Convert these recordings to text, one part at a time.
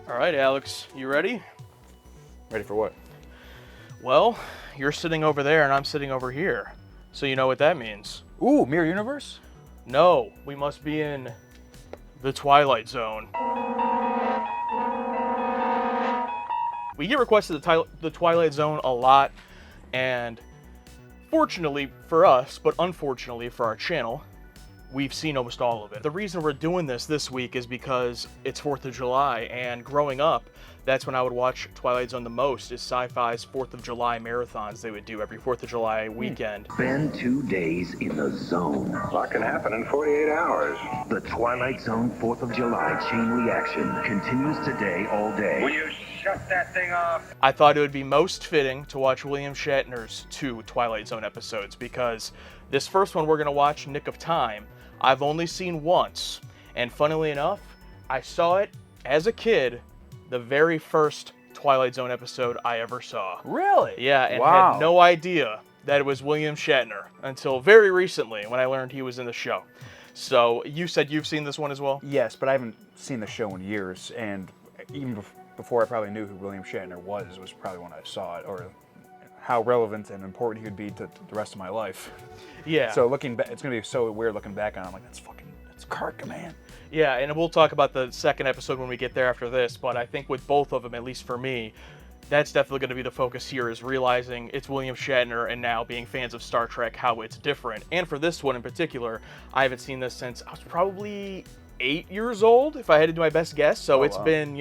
All right, Alex, you ready? Ready for what? Well, you're sitting over there and I'm sitting over here. So you know what that means. Ooh, Mirror Universe? No, we must be in the Twilight Zone. We get requested the Twilight Zone a lot, and fortunately for us, but unfortunately for our channel, we've seen almost all of it. The reason we're doing this week is because it's 4th of July, and growing up, that's when I would watch Twilight Zone the most, is Sci-Fi's 4th of July marathons they would do every 4th of July weekend. Spend 2 days in the zone. A lot can happen in 48 hours. The Twilight Zone 4th of July chain reaction continues today all day. Will you shut that thing off? I thought it would be most fitting to watch William Shatner's 2 Twilight Zone episodes, because this first one we're going to watch, Nick of Time, I've only seen once, and funnily enough, I saw it as a kid, the very first Twilight Zone episode I ever saw. Really? Yeah, and Wow. had no idea that it was William Shatner until very recently when I learned he was in the show. So you said you've seen this one as well? Yes, but I haven't seen the show in years, and even before I probably knew who William Shatner was probably when I saw it, or how relevant and important he would be to the rest of my life. Yeah. So looking back, it's gonna be so weird looking back on it. I'm like, that's Kirk, man. Yeah, and we'll talk about the second episode when we get there after this, but I think with both of them, at least for me, that's definitely going to be the focus here, is realizing it's William Shatner and now being fans of Star Trek, how it's different. And for this one in particular, I haven't seen this since I was probably 8 years old, if I had to do my best guess. So it's been,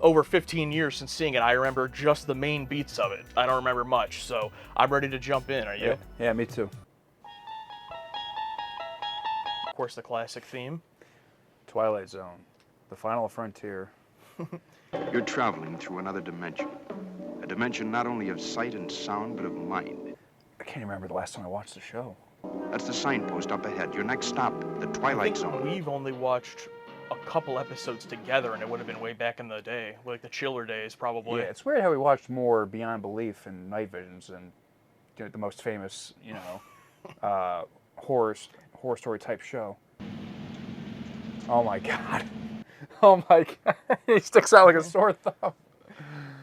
over 15 years since seeing it. I remember just the main beats of it. I don't remember much, so I'm ready to jump in. Are you? Yeah, me too. Of course, the classic theme. Twilight Zone, the final frontier. You're traveling through another dimension. A dimension not only of sight and sound, but of mind. I can't even remember the last time I watched the show. That's the signpost up ahead. Your next stop, the Twilight Zone. We've only watched a couple episodes together, and it would have been way back in the day, like the chiller days, probably. Yeah, it's weird how we watched more Beyond Belief and Night Visions than the most famous, horror story type show. Oh my god. Oh my god. He sticks out like a sore thumb.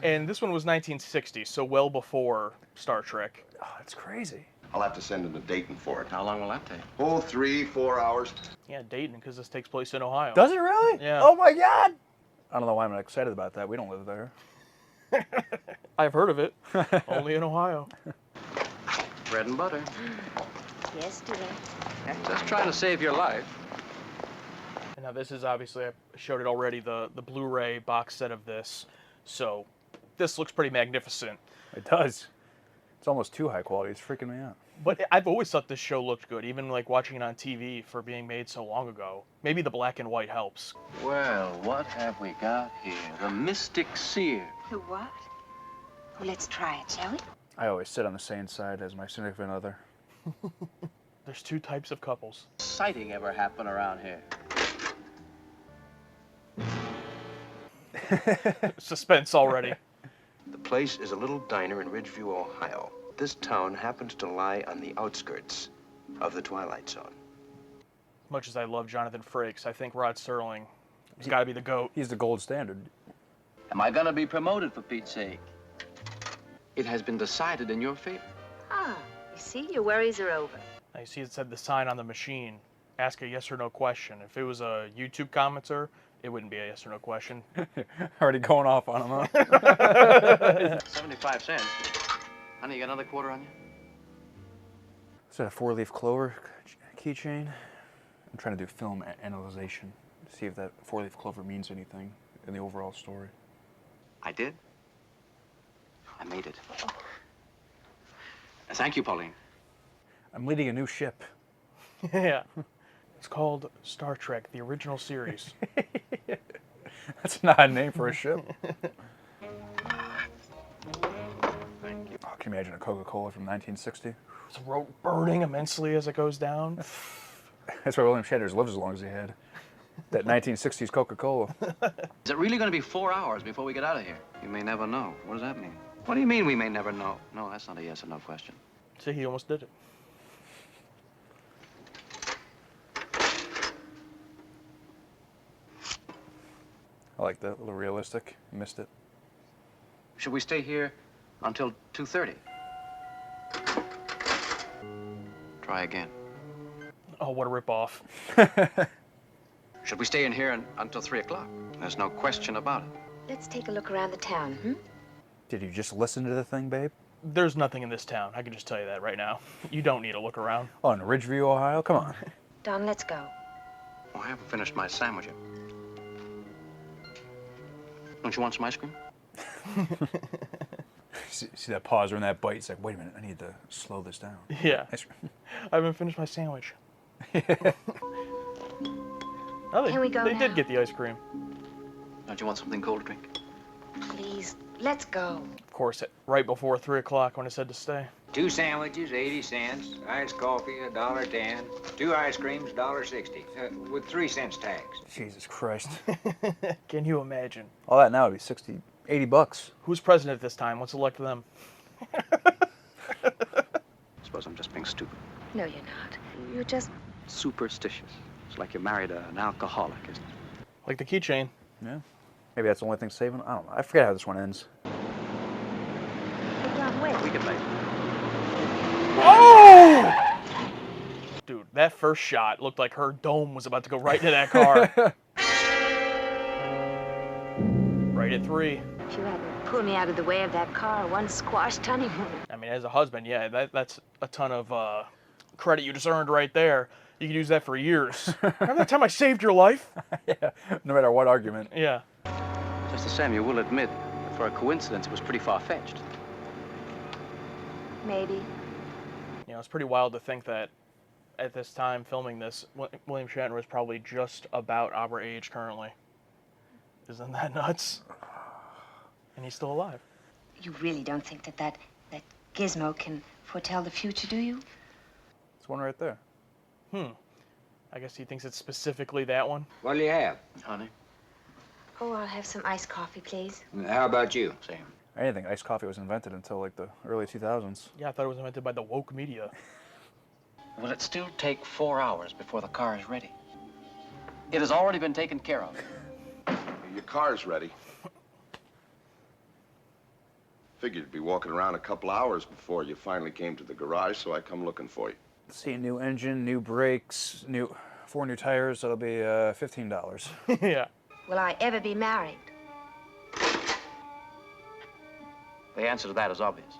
And this one was 1960, so well before Star Trek. Oh, that's crazy. I'll have to send him to Dayton for it. How long will that take? Oh, 3-4 hours. Yeah, Dayton, because this takes place in Ohio. Does it really? Yeah. Oh my god. I don't know why I'm excited about that. We don't live there. I've heard of it. Only in Ohio. Bread and butter. Yesterday. Just trying to save your life. And now this is obviously, I showed it already, the Blu-ray box set of this. So this looks pretty magnificent. It does. It's almost too high quality. It's freaking me out. But I've always thought this show looked good, even like watching it on TV for being made so long ago. Maybe the black and white helps. Well, what have we got here? The Mystic Seer. The what? Well, let's try it, shall we? I always sit on the same side as my significant other. There's 2 types of couples. Sighting ever happen around here? Suspense already. The place is a little diner in Ridgeview, Ohio. This town happens to lie on the outskirts of the Twilight Zone. As much as I love Jonathan Frakes, I think Rod Serling has got to be the GOAT. He's the gold standard. Am I gonna be promoted, for Pete's sake? It has been decided in your favor. Ah, you see, your worries are over. Now you see it said the sign on the machine. Ask a yes or no question. If it was a YouTube commenter, it wouldn't be a yes or no question. Already going off on him, huh? 75 cents. Honey, you got another quarter on you? Is that a 4-leaf clover keychain? I'm trying to do film analyzation to see if that 4-leaf clover means anything in the overall story. I did. I made it. Thank you, Pauline. I'm leading a new ship. Yeah. It's called Star Trek, the original series. That's not a name for a ship. Thank you. Oh, can you imagine a Coca-Cola from 1960? His throat burning immensely as it goes down. That's why William Shatner's lived as long as he had. That 1960s Coca-Cola. Is it really going to be 4 hours before we get out of here? You may never know. What does that mean? What do you mean we may never know? No, that's not a yes or no question. See, he almost did it. I like that. A little realistic. Missed it. Should we stay here until 2:30? Try again. Oh, what a ripoff. Should we stay in here until 3 o'clock? There's no question about it. Let's take a look around the town, hmm? Did you just listen to the thing, babe? There's nothing in this town. I can just tell you that right now. You don't need to look around. Oh, in Ridgeview, Ohio? Come on. Don, let's go. Oh, I haven't finished my sandwich yet. Don't you want some ice cream? See that pause during that bite? It's like, wait a minute, I need to slow this down. Yeah. Ice cream. I haven't finished my sandwich. Oh, Can we go they now? did get the ice cream. Don't you want something cold to drink? Please, let's go. Of course, right before 3 o'clock when I said to stay. 2 sandwiches, 80 cents. Iced coffee, $1.10. 2 ice creams, $1.60. With 3 cents tax. Jesus Christ. Can you imagine? All that now would be 60, 80 bucks. Who's president at this time? Let's elect them. I suppose I'm just being stupid. No, you're not. You're just... Superstitious. It's like you married an alcoholic, isn't it? Like the keychain. Yeah. Maybe that's the only thing saving. I don't know. I forget how this one ends. But Don, wait. We can make it. Oh! Dude, that first shot looked like her dome was about to go right into that car. Right at 3. If you hadn't pulled me out of the way of that car, one squashed honeymoon. I mean, as a husband, yeah, that's a ton of credit you just earned right there. You could use that for years. Remember that time I saved your life? Yeah. No matter what argument. Yeah. Just the same, you will admit that for a coincidence, it was pretty far-fetched. Maybe. You know, it's pretty wild to think that at this time filming this, William Shatner was probably just about our age currently. Isn't that nuts? And he's still alive. You really don't think that gizmo can foretell the future, do you? It's one right there. I guess he thinks it's specifically that one. What'll you have? Honey? Oh, I'll have some iced coffee, please. How about you? Same. I didn't think iced coffee was invented until like the early 2000s. Yeah, I thought it was invented by the woke media. Will it still take 4 hours before the car is ready? It has already been taken care of. Your car's ready. Figured you'd be walking around a couple hours before you finally came to the garage, so I come looking for you. See, new engine, new brakes, 4 new tires. That'll be $15. Yeah. Will I ever be married? The answer to that is obvious.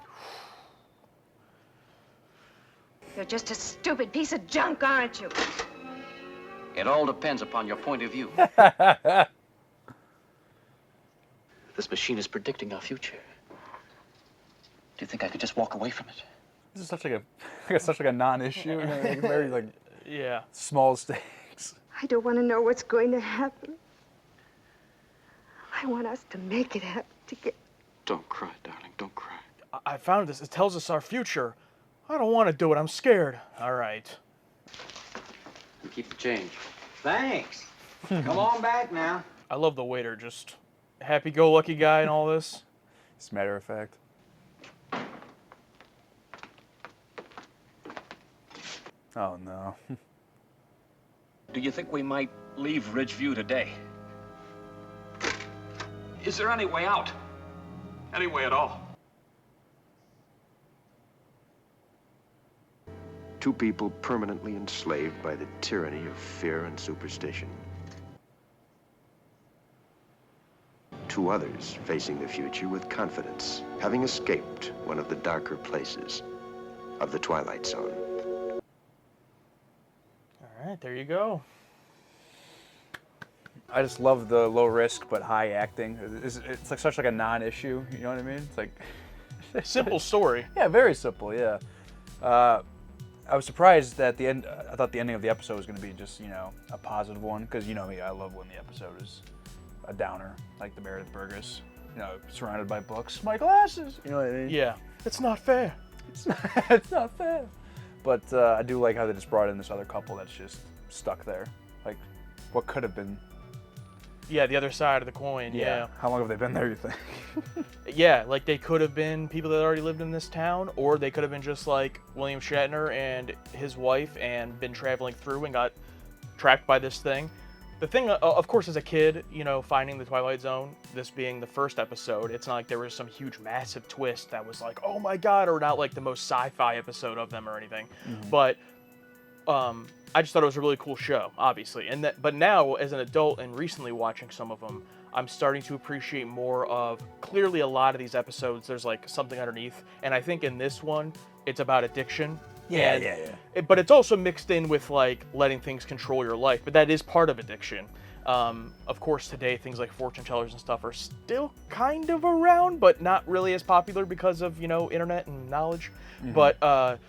You're just a stupid piece of junk, aren't you? It all depends upon your point of view. This machine is predicting our future. Do you think I could just walk away from it? This is such like a non-issue. You know, like very like Yeah. small stakes. I don't want to know what's going to happen. I want us to make it happen together. Don't cry, darling. Don't cry. I found this. It tells us our future. I don't want to do it. I'm scared. All right. And keep the change. Thanks. Come on back now. I love the waiter, just happy-go-lucky guy and all this. As a matter of fact. Oh no. Do you think we might leave Ridgeview today? Is there any way out? Any way at all? Two people permanently enslaved by the tyranny of fear and superstition. Two others facing the future with confidence, having escaped one of the darker places of the Twilight Zone. All right, there you go. I just love the low risk but high acting. It's like such like a non-issue. You know what I mean? It's like Simple story. yeah, very simple. Yeah. I was surprised that the end. I thought the ending of the episode was going to be just a positive one because you know me, I love when the episode is a downer, like the Meredith Burgess. Surrounded by books. My glasses. You know what I mean? Yeah. It's not fair. It's not fair. But I do like how they just brought in this other couple that's just stuck there. Like, what could have been. Yeah, the other side of the coin. Yeah. How long have they been there, you think? Yeah, like they could have been people that already lived in this town, or they could have been just like William Shatner and his wife and been traveling through and got trapped by this thing. The thing, of course, as a kid, you know, finding the Twilight Zone, this being the first episode, it's not like there was some huge, massive twist that was like, oh my god, or not like the most sci-fi episode of them or anything. But I just thought it was a really cool show, obviously. But now, as an adult and recently watching some of them, I'm starting to appreciate more of, clearly a lot of these episodes, there's like something underneath. And I think in this one, it's about addiction. Yeah. But it's also mixed in with like letting things control your life. But that is part of addiction. Of course, today things like fortune tellers and stuff are still kind of around, but not really as popular because of, you know, internet and knowledge. But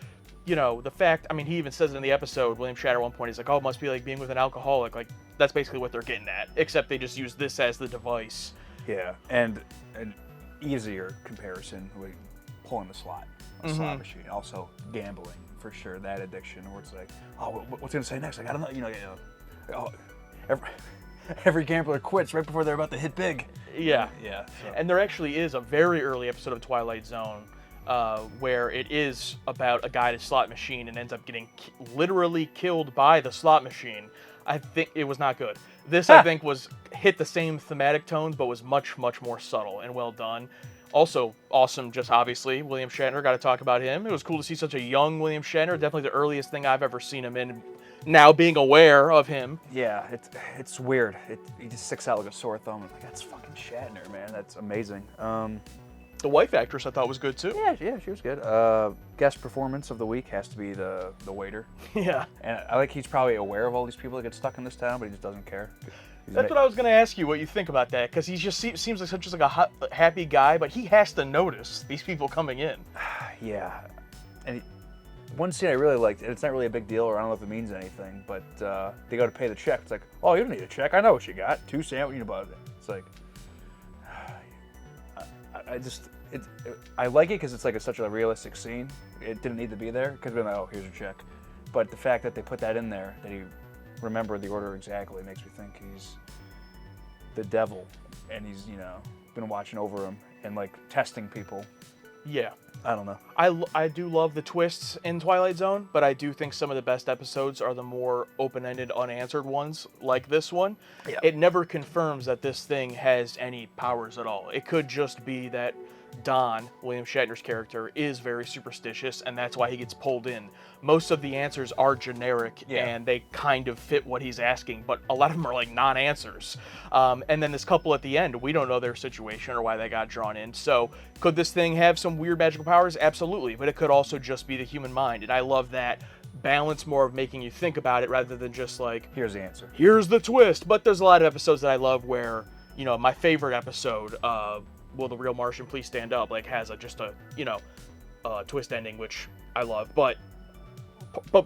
you know, the fact, I mean, he even says it in the episode, William Shatner at one point, he's like, oh, it must be like being with an alcoholic. Like, that's basically what they're getting at, except they just use this as the device. Yeah, and an easier comparison with pulling the slot, slot machine. Also, gambling, for sure, that addiction, where it's like, oh, what's he going to say next? Like, I don't know, every gambler quits right before they're about to hit big. Yeah. Yeah. So. And there actually is a very early episode of Twilight Zone where it is about a guy at a slot machine and ends up getting literally killed by the slot machine. I think it was not good. This, I think, hit the same thematic tones, but was much, much more subtle and well done. Also, awesome, just obviously, William Shatner, got to talk about him. It was cool to see such a young William Shatner, definitely the earliest thing I've ever seen him in, now being aware of him. Yeah, it's weird. He just sticks out like a sore thumb. Like, that's fucking Shatner, man. That's amazing. The wife actress I thought was good too. Yeah, she was good. Guest performance of the week has to be the waiter. Yeah. And I like he's probably aware of all these people that get stuck in this town, but he just doesn't care. That's what I was going to ask you, what you think about that, because he just seems like such a happy guy, but he has to notice these people coming in. Yeah. And one scene I really liked, and it's not really a big deal, or I don't know if it means anything, but they go to pay the check. It's like, oh, you don't need a check. I know what you got. 2 sandwiches, about it. It's like, I like it because it's like such a realistic scene. It didn't need to be there. Could have been like, oh, here's your check. But the fact that they put that in there, that he remembered the order exactly, makes me think he's the devil, and he's, you know, been watching over him and like testing people. Yeah. I don't know. I do love the twists in Twilight Zone, but I do think some of the best episodes are the more open-ended, unanswered ones, like this one. Yeah. It never confirms that this thing has any powers at all. It could just be that Don, William Shatner's character, is very superstitious, and that's why he gets pulled in. Most of the answers are generic, and they kind of fit what he's asking, but a lot of them are like non-answers. And then this couple at the end, we don't know their situation or why they got drawn in. So could this thing have some weird magical powers? Absolutely, but it could also just be the human mind, and I love that balance more of making you think about it rather than just like, here's the answer. Here's the twist. But there's a lot of episodes that I love where, you know, my favorite episode, Will the Real Martian Please Stand Up, like has just a twist ending, which I love, but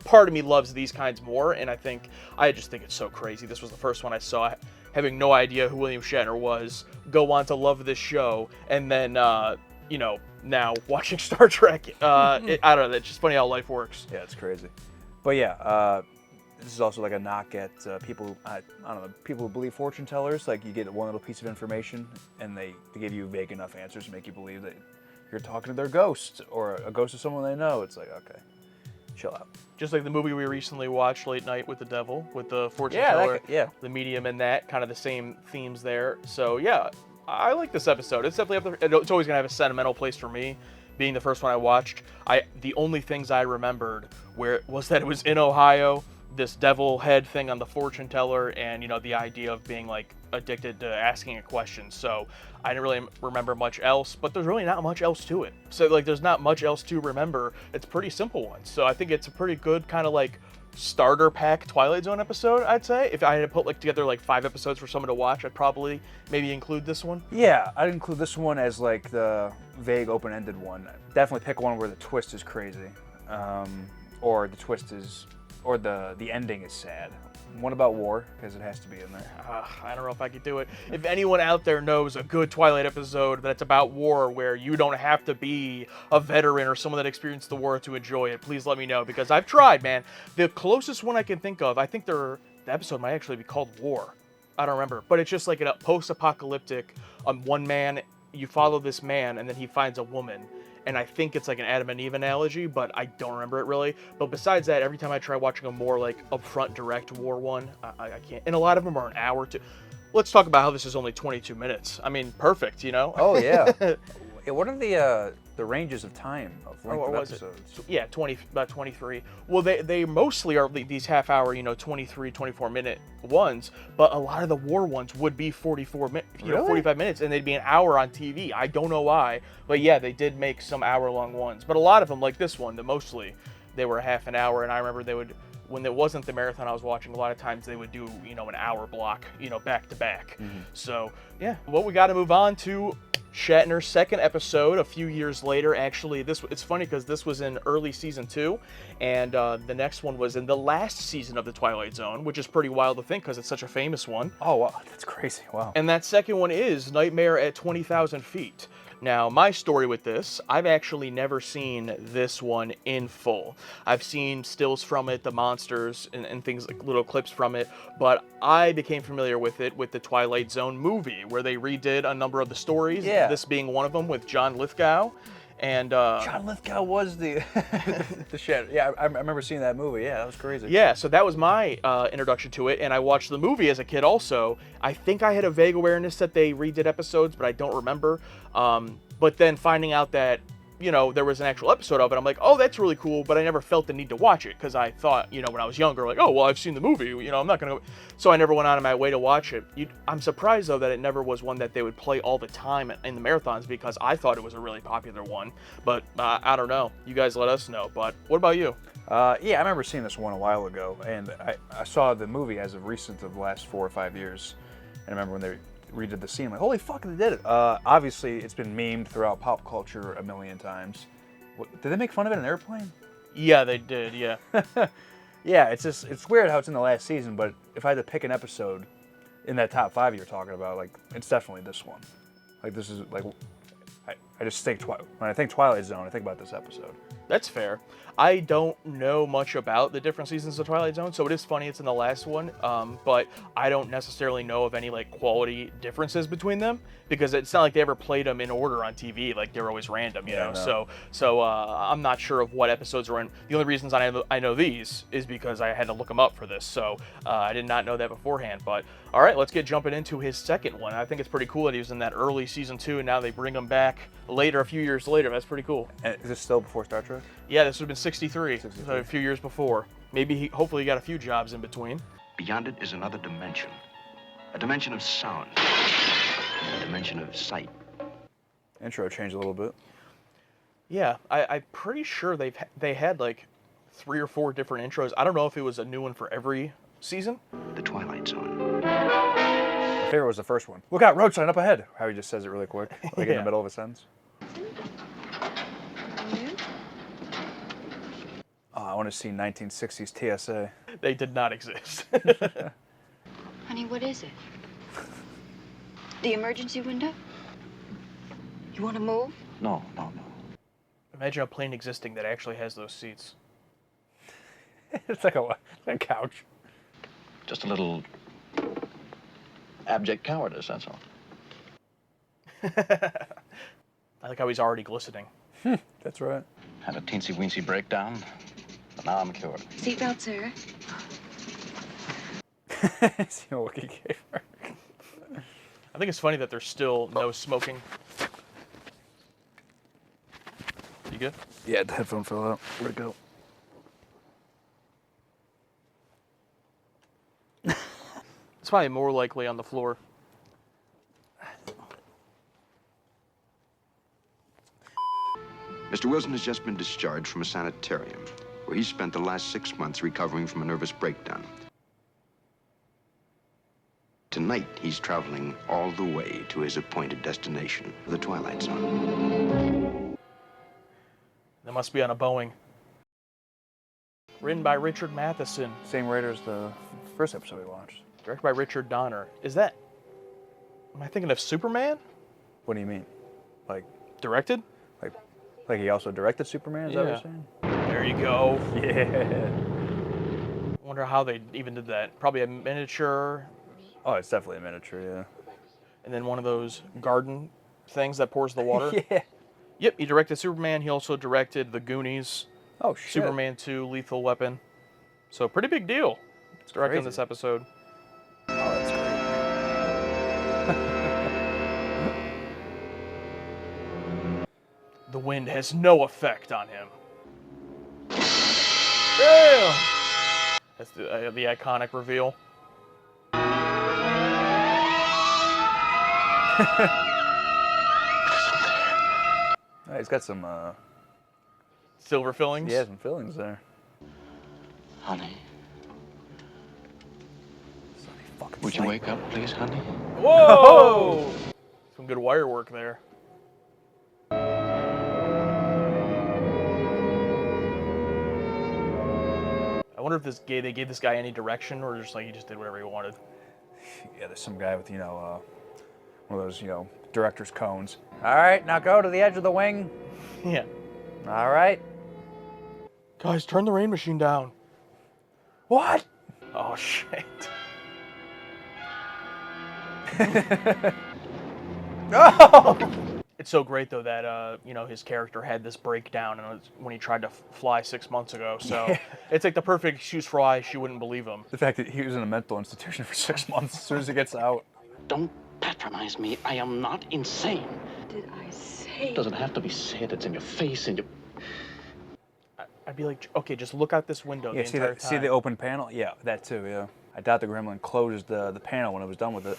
part of me loves these kinds more, and I just think it's so crazy. This was the first one I saw, having no idea who William Shatner was, go on to love this show, and then now watching Star Trek, I don't know, it's just funny how life works. Yeah, it's crazy. But yeah, this is also like a knock at people, I don't know, people who believe fortune tellers. Like, you get one little piece of information, and they give you vague enough answers to make you believe that you're talking to their ghost, or a ghost of someone they know. It's like, okay, chill out. Just like the movie we recently watched, Late Night with the Devil, with the fortune teller, the medium, and that, kind of the same themes there. So yeah, I like this episode. It's definitely up there. It's always gonna have a sentimental place for me, being the first one I watched. The only things I remembered was that it was in Ohio, this devil head thing on the fortune teller, and the idea of being like addicted to asking a question. So I didn't really remember much else, but there's really not much else to it. So like there's not much else to remember. It's a pretty simple one. So I think it's a pretty good kind of like starter pack Twilight Zone episode, I'd say. If I had to put like together like 5 episodes for someone to watch, I'd probably maybe include this one. Yeah, I'd include this one as like the vague open-ended one. Definitely pick one where the twist is crazy, or the twist is, or the ending is sad. One about war, because it has to be in there. I don't know if I could do it. If anyone out there knows a good Twilight episode that's about war, where you don't have to be a veteran or someone that experienced the war to enjoy it, please let me know, because I've tried, man. The closest one I can think of, I think the episode might actually be called War. I don't remember, but it's just like a post-apocalyptic one man. You follow this man, and then he finds a woman, and I think it's like an Adam and Eve analogy, but I don't remember it really. But besides that, every time I try watching a more like upfront, direct war one, I can't. And a lot of them are an hour to. Let's talk about how this is only 22 minutes. I mean, perfect, you know? Oh, yeah. Yeah, what are the ranges of time of length of was episodes? Yeah, about 23. Well, they mostly are these half hour, 23, 24 minute ones, but a lot of the war ones would be 44 minutes, Really? 45 minutes, and they'd be an hour on TV. I don't know why, but yeah, they did make some hour long ones. But a lot of them, like this one, mostly they were half an hour, and I remember they would, when it wasn't the marathon I was watching, a lot of times they would do, an hour block, back to back. So, yeah, well, we got to move on to Shatner's second episode a few years later. Actually, it's funny because this was in early season 2, and the next one was in the last season of The Twilight Zone, which is pretty wild to think because it's such a famous one. Oh, wow. That's crazy. Wow. And that second one is Nightmare at 20,000 Feet. Now, my story with this, I've actually never seen this one in full. I've seen stills from it, the monsters, and things like little clips from it, but I became familiar with it with the Twilight Zone movie, where they redid a number of the stories, this being one of them with John Lithgow. And John Lithgow was the the Shatner. Yeah, I remember seeing that movie. Yeah, that was crazy. Yeah, so that was my introduction to it, and I watched the movie as a kid also. I think I had a vague awareness that they redid episodes, but I don't remember. But then finding out that, there was an actual episode of it, I'm like, oh, that's really cool, but I never felt the need to watch it, because I thought, when I was younger, like, oh, well, I've seen the movie, I'm not going to... So I never went out of my way to watch it. I'm surprised, though, that it never was one that they would play all the time in the marathons, because I thought it was a really popular one. But I don't know. You guys let us know. But what about you? Yeah, I remember seeing this one a while ago, and I saw the movie as of recent of the last 4 or 5 years. And I remember when they redid the scene, like, holy fuck, they did it. Obviously, it's been memed throughout pop culture a million times. Did they make fun of it in Airplane? Yeah, they did, yeah. Yeah, it's weird how it's in the last season, but if I had to pick an episode in that top 5 you're talking about, like, it's definitely this one. Like, this is, like, I just think, when I think Twilight Zone, I think about this episode. That's fair. I don't know much about the different seasons of Twilight Zone, so it is funny it's in the last one, but I don't necessarily know of any, like, quality differences between them, because it's not like they ever played them in order on TV, like, they're always random, you know? No. So I'm not sure of what episodes are in. The only reasons I know these is because I had to look them up for this, so I did not know that beforehand, but all right, let's get jumping into his second one. I think it's pretty cool that he was in that early season 2, and now they bring him back later, a few years later. That's pretty cool. And is this still before Star Trek? Yeah, this would have been 63, so a few years before. Maybe hopefully he got a few jobs in between. Beyond it is another dimension. A dimension of sound. A dimension of sight. Intro changed a little bit. Yeah, I'm pretty sure they had like 3 or 4 different intros. I don't know if it was a new one for every season. The Twilight Zone. My favorite was the first one. Look out, road sign up ahead. How he just says it really quick, like in the middle of a sentence. Oh, I want to see 1960s TSA. They did not exist. Honey, what is it? The emergency window? You want to move? No. Imagine a plane existing that actually has those seats. It's like a couch. Just a little abject cowardice, that's all. I like how he's already glistening. That's right. Had a teensy-weensy breakdown, but now I'm cured. Seatbelt, sir. See what he gave her. I think it's funny that there's still no smoking. You good? Yeah, the headphone fell out. Where'd it go? It's probably more likely on the floor. Mr. Wilson has just been discharged from a sanitarium, where he spent the last 6 months recovering from a nervous breakdown. Tonight, he's traveling all the way to his appointed destination, the Twilight Zone. That must be on a Boeing. Written by Richard Matheson. Same writer as the first episode we watched. Directed by Richard Donner. Am I thinking of Superman? What do you mean? Like, directed? Like he also directed Superman, is that what you're saying? There you go. Yeah. I wonder how they even did that. Probably a miniature. Oh, it's definitely a miniature, yeah. And then one of those garden things that pours the water. Yeah. Yep, he directed Superman. He also directed The Goonies, Oh shit. Superman 2, Lethal Weapon. So pretty big deal. He's directing crazy. this episode. Oh, that's great. The wind has no effect on him. Damn! That's the iconic reveal. He's got some Silver fillings? yeah, some fillings there. Honey, Fucking would you wake up, please, honey? Whoa! Some good wire work there. I wonder if they gave this guy any direction, or just like he just did whatever he wanted. Yeah, there's some guy with, one of those, director's cones. All right, now go to the edge of the wing. Yeah. All right. Guys, turn the rain machine down. What? Oh shit. Oh! It's so great though that his character had this breakdown and when he tried to fly 6 months ago. So Yeah. it's like the perfect excuse for why she wouldn't believe him. The fact that he was in a mental institution for 6 months as soon as he gets out. Don't patronize me. I am not insane. Did I say? Doesn't have to be said. It's in your face and your... I'd be like, okay, just look out this window Yeah, the entire time. see the open panel? Yeah, that too, yeah. I doubt the gremlin closed the panel when it was done with it.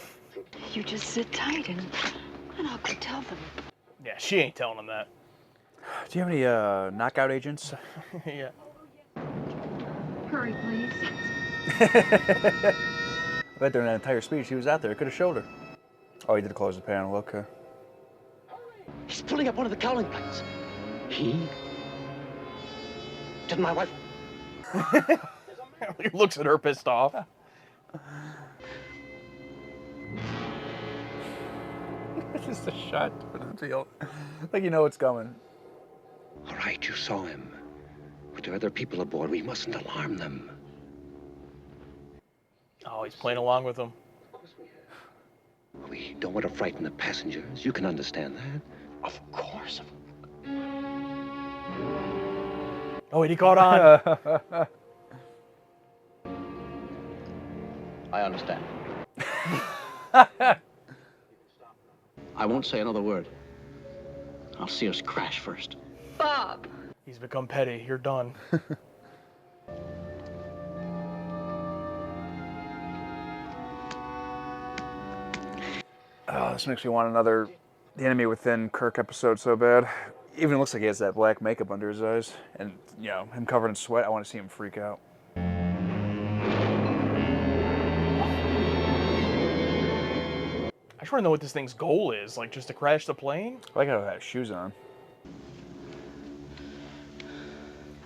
You just sit tight and I'll go tell them. Yeah, she ain't telling him that. Do you have any knockout agents? Yeah. Hurry, please. I bet during that entire speech he was out there. I could have showed her. Oh, he did close the panel, okay. He's pulling up one of the cowling plates. He? Did my wife... He looks at her pissed off. Just a shot for the deal. Like you know what's coming. All right, you saw him. But there are other people aboard. We mustn't alarm them. Oh, he's playing along with him. We don't want to frighten the passengers. You can understand that. Of course. Oh, wait, he caught on. I understand. I won't say another word. I'll see us crash first. Bob. He's become petty. You're done. Oh, this makes me want another The Enemy Within Kirk episode so bad. Even looks like he has that black makeup under his eyes. And, him covered in sweat, I want to see him freak out. I just want to know what this thing's goal is. Like, just to crash the plane? I like how he has shoes on.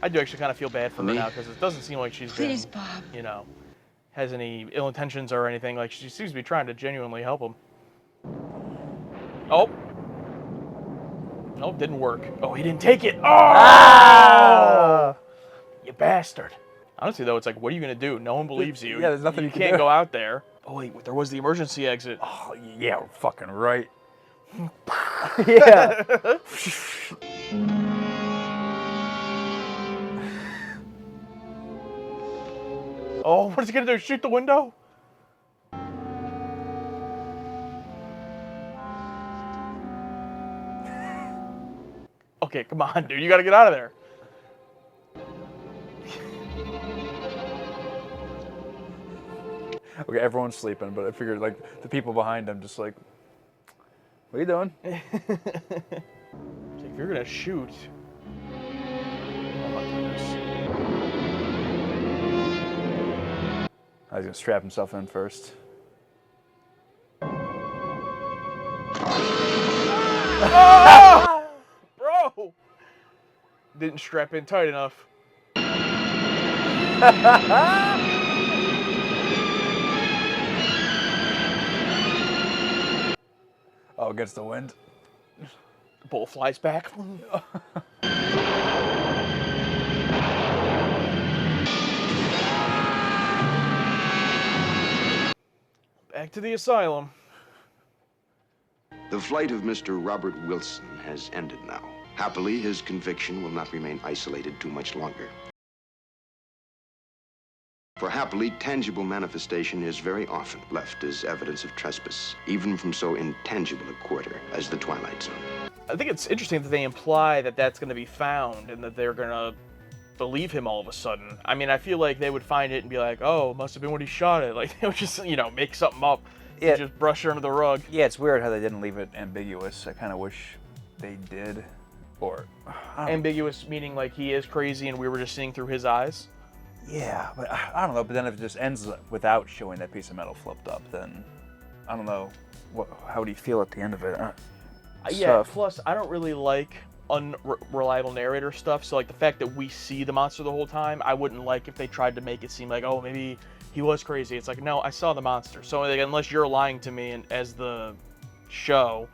I do actually kind of feel bad for her Me? now, because it doesn't seem like she's Please, been, Bob. has any ill intentions or anything. Like, she seems to be trying to genuinely help him. Oh. Nope, didn't work. Oh, he didn't take it. Oh! Ah! You bastard. Honestly, though, it's like, what are you going to do? No one believes you. Yeah, there's nothing you can can't do. go out there. Oh, wait, there was the emergency exit. Oh, yeah, fucking right. Yeah. Oh, what is he going to do? Shoot the window? Okay, come on, dude. You got to get out of there. Okay, everyone's sleeping, but I figured, the people behind him just like, what are you doing? If you're going to shoot... Oh, my goodness. I was going to strap himself in first. Ah! Bro! Didn't strap in tight enough. Oh, against the wind. The bull flies back. Back to the asylum. The flight of Mr. Robert Wilson has ended now. Happily, his conviction will not remain isolated too much longer. For happily, tangible manifestation is very often left as evidence of trespass, even from so intangible a quarter as the Twilight Zone. I think it's interesting that they imply that that's going to be found and that they're going to believe him all of a sudden. I mean, I feel like they would find it and be like, oh, it must have been when he shot it. Like, they would just, make something up and just brush it under the rug. Yeah, it's weird how they didn't leave it ambiguous. I kind of wish they did. Or ambiguous meaning like he is crazy and we were just seeing through his eyes? Yeah, but I don't know. But then if it just ends without showing that piece of metal flipped up, then I don't know. How would he feel at the end of it? Yeah, plus I don't really like unreliable narrator stuff, so like the fact that we see the monster the whole time, I wouldn't like if they tried to make it seem like, oh, maybe he was crazy. It's like, no, I saw the monster. So like, unless you're lying to me and as the show,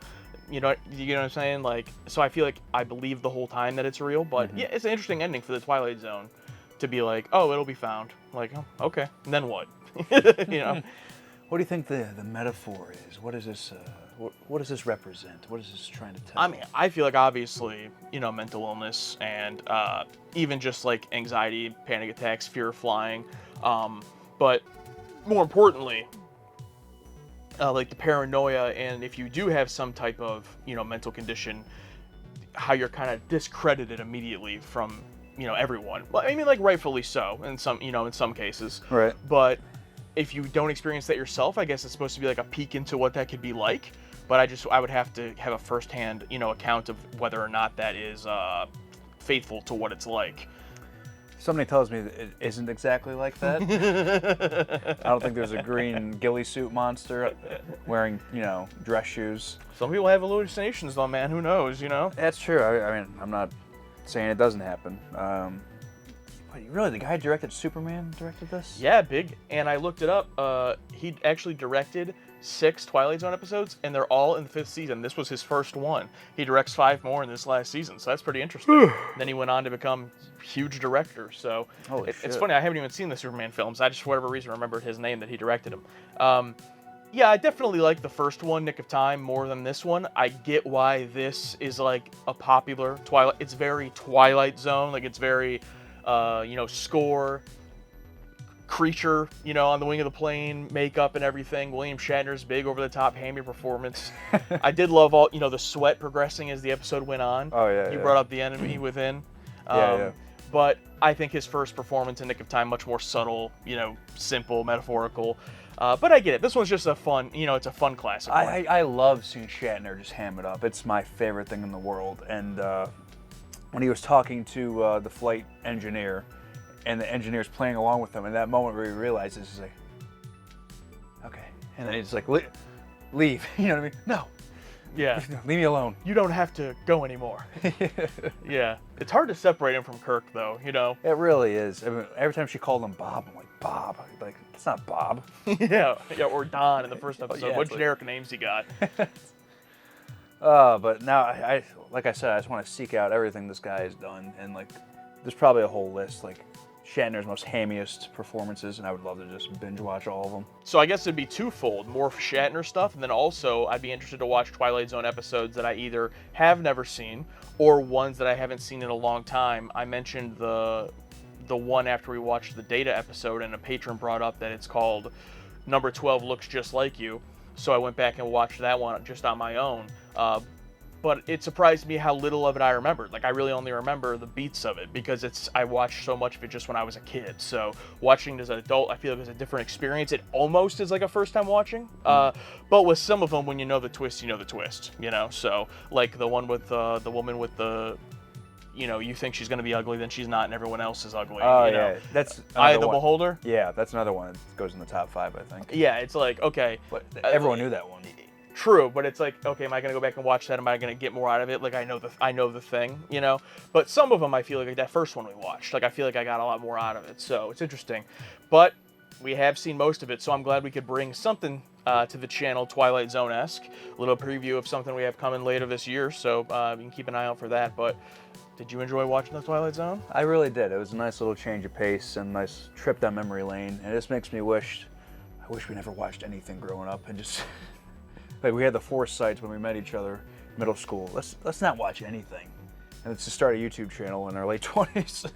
you know what I'm saying? Like, so I feel like I believe the whole time that it's real, but yeah, it's an interesting ending for the Twilight Zone to be like, oh, it'll be found. Like, oh, okay, and then what? What do you think the metaphor is? What is this? What does this represent? What is this trying to tell? I mean, I feel like obviously, mental illness and even just like anxiety, panic attacks, fear of flying, but more importantly, like the paranoia, and if you do have some type of mental condition, how you're kind of discredited immediately from everyone. Well, I mean, like rightfully so in some cases. Right. But if you don't experience that yourself, I guess it's supposed to be like a peek into what that could be like. But I would have to have a firsthand, account of whether or not that is faithful to what it's like. Somebody tells me that it isn't exactly like that. I don't think there's a green ghillie suit monster wearing, dress shoes. Some people have hallucinations though, man. Who knows, That's true. I mean, I'm not saying it doesn't happen. But really, the guy who directed Superman directed this? Yeah, big. And I looked it up. He actually directed 6 Twilight Zone episodes, and they're all in the 5th season. This was his first one. He directs 5 more in this last season, so that's pretty interesting. Then he went on to become huge director. So it's funny, I haven't even seen the Superman films. I just, for whatever reason, remembered his name that he directed them. Yeah, I definitely like the first one, Nick of Time, more than this one. I get why this is like a popular Twilight. It's very Twilight Zone. Like, it's very, score, creature, on the wing of the plane, makeup and everything. William Shatner's big over-the-top hammy performance. I did love all, the sweat progressing as the episode went on. Oh, yeah, You brought up the enemy within. Yeah. But I think his first performance in Nick of Time, much more subtle, simple, metaphorical. But I get it. This one's just a fun, it's a fun classic one. I love seeing Shatner just ham it up. It's my favorite thing in the world. And when he was talking to the flight engineer, and the engineer's playing along with him, and that moment where he realizes, he's like, okay. And then he's like, leave. You know what I mean? No. Yeah. Leave me alone. You don't have to go anymore. Yeah. It's hard to separate him from Kirk, though, It really is. I mean, every time she called him Bob, I'm like, Bob? Like, it's not Bob. Yeah, or Don in the first episode. Yeah, what generic names he got? But now, I like I said, I just want to seek out everything this guy has done. And, like, there's probably a whole list, like, Shatner's most hammiest performances, and I would love to just binge watch all of them. So I guess it'd be twofold, more Shatner stuff, and then also I'd be interested to watch Twilight Zone episodes that I either have never seen or ones that I haven't seen in a long time. I mentioned the one after we watched the Data episode, and a patron brought up that it's called Number 12 Looks Just Like You. So I went back and watched that one just on my own. But it surprised me how little of it I remembered. Like, I really only remember the beats of it because I watched so much of it just when I was a kid. So watching it as an adult, I feel like it was a different experience. It almost is like a first time watching. But with some of them, when you know the twist, you know the twist, So like the one with the woman with the, you think she's going to be ugly, then she's not, and everyone else is ugly. Oh, yeah. That's Eye of the Beholder? Yeah, that's another one that goes in the top 5, I think. Yeah, it's like, okay. But everyone knew that one. True, but it's like, okay, am I going to go back and watch that? Am I going to get more out of it? Like, I know the thing, But some of them, I feel like that first one we watched, like, I feel like I got a lot more out of it. So it's interesting. But we have seen most of it, so I'm glad we could bring something to the channel, Twilight Zone-esque. A little preview of something we have coming later this year, so you can keep an eye out for that. But did you enjoy watching the Twilight Zone? I really did. It was a nice little change of pace and a nice trip down memory lane. And it just makes me wish we never watched anything growing up and just... Like, we had the foresight when we met each other in middle school. Let's not watch anything. and it's to start a YouTube channel in our late 20s.